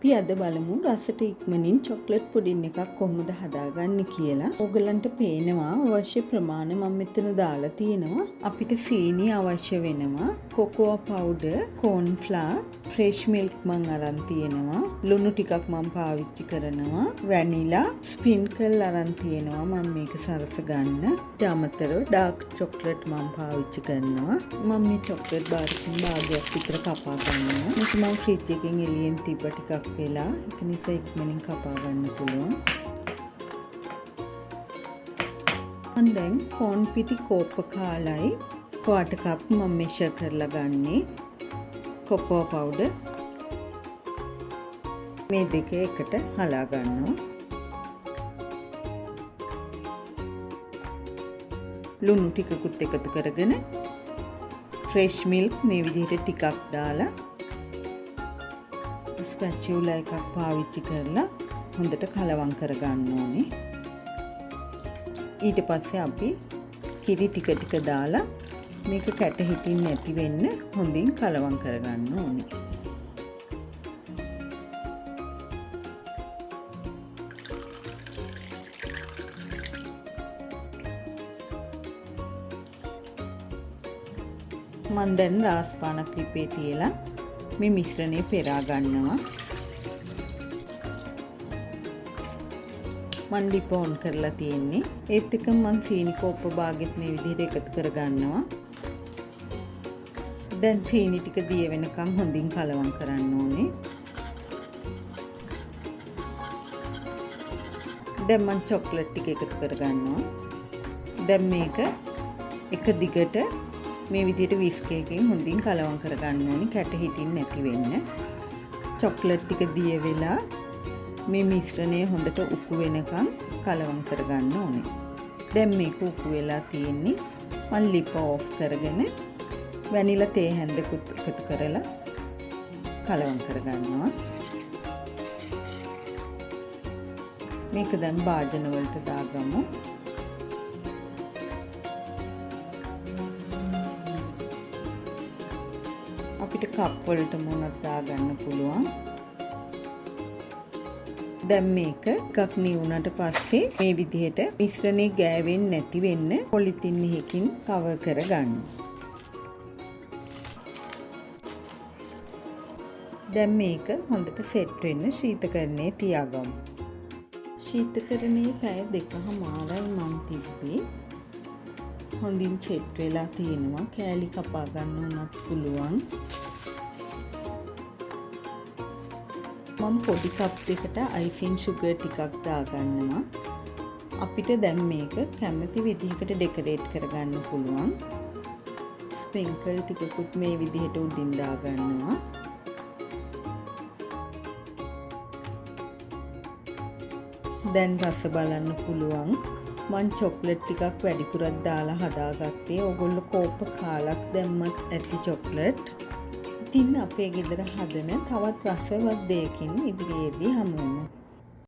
අපි අද බලමු රසට ඉක්මනින් චොක්ලට් පුඩින් එකක් කොහොමද හදාගන්නේ කියලා. ඕගලන්ට පේනවා අවශ්‍ය ප්‍රමාණය මම මෙතන දාලා තියෙනවා. අපිට සීනි අවශ්‍ය වෙනවා, කොකෝ පවුඩර්, කෝන් ෆ්ලවර්, ෆ්‍රෙෂ් මිල්ක් මම අරන් තියෙනවා, ලුණු ටිකක් මම පාවිච්චි කරනවා, වැනිලා, ස්ප්‍රින්කල් අරන් තියෙනවා මම මේක සරස ගන්න. ඊට අමතරව ඩාර්ක් චොක්ලට් මම පාවිච්චි කරනවා. මම මේ චොක්ලට් බාරකින් භාගයක් විතර කපා ගන්නවා. මේක මම ෆ්‍රිජ් එකෙන් එළියෙන් තිබ්බ ටිකක් වෙලා, ඒක නිසා ඉක්මනින් කපා ගන්න පුළුවන්. මම දැන් කෝන් පිටි කෝප්ප කාලයි ක්වාටර් කප් මම මෙෂර් කරලා ගන්නේ. කොකෝ පවුඩර් මේ දෙක එකට හලා ගන්නවා. ලුණු ටිකකුත් එකතු කරගෙන ෆ්‍රෙෂ් මිල්ක් මේ විදිහට ටිකක් දාලා ස්පැචුලා එකක් පාවිච්චි කරලා හොඳට කලවම් කරගන්න ඕනේ. ඊට පස්සේ අපි කිරි ටික ටික දාලා මේක කැට හිටින් නැති වෙන්න හොඳින් කලවම් කරගන්න ඕනේ. මම දැන් රාස්පානක් ලිපේ තියලා මේ මිශ්‍රණය පෙරා ගන්නවා. මම ලිප ඔන් කරලා තියෙන්නේ. ඒත් එක මම සීනි කෝප්ප භාගෙත් මේ විදිහට එකතු කර ගන්නවා. දැන් සීනි ටික දිය වෙනකන් හොඳින් කලවම් කරන්න ඕනේ. දැන් මම චොක්ලට් ටික එකතු කර ගන්නවා. දැන් මේක එක දිගට මේ විදිහට විස්ක් එකකින් හොඳින් කලවම් කර ගන්න ඕනේ කැට හිටින් නැති වෙන්න. චොක්ලට් ටික දිය වෙලා මේ මිශ්‍රණය හොඳට උකු වෙනකන් කලවම් කර ගන්න ඕනේ. දැන් මේක උකු වෙලා තියෙන්නේ. මම ලිප ඕෆ් කරගෙන වැනිලා තේ හැන්දකුත් එකතු කරලා කලවම් කර ගන්නවා. මේක දැන් භාජන වලට දාගමු. අපිට කප් වලට මොනක් දාගන්න පුළුවන්. දැන් මේක එකක් නිවුනට පස්සේ මේ විදිහට මිශ්‍රණේ ගෑවෙන්නේ නැති වෙන්න පොලිතින් එකකින් කවර් කරගන්න. දැන් මේක හොඳට සෙට් වෙන්න ශීතකරණයේ තියාගමු. ශීතකරණයේ පැය 2:00මාරයි මම තිබ්බේ. හොඳින් සෙට් වෙලා තියෙනවා. කෑලි කපා ගන්න උනත් පුළුවන්. මම පොඩි කප් දෙකට අයිසින් සුගර් ටිකක් දාගන්නවා. අපිට දැන් මේක කැමති විදිහකට ඩෙකොරේට් කරගන්න පුළුවන්. ස්ප්‍රින්කල් ටිකකුත් මේ විදිහට උඩින් දාගන්නවා. දැන් රස බලන්න පුළුවන්. මම චොක්ලට් ටිකක් වැඩිපුරක් දාලා හදාගත්තේ. ඕගොල්ලෝ කෝප්ප කාලක් දැම්මත් ඇති චොක්ලට්. ඉතින් අපේ ගෙදර හදන තවත් රසවත් දෙයකින් ඉදිරියේදී හමු වෙමු.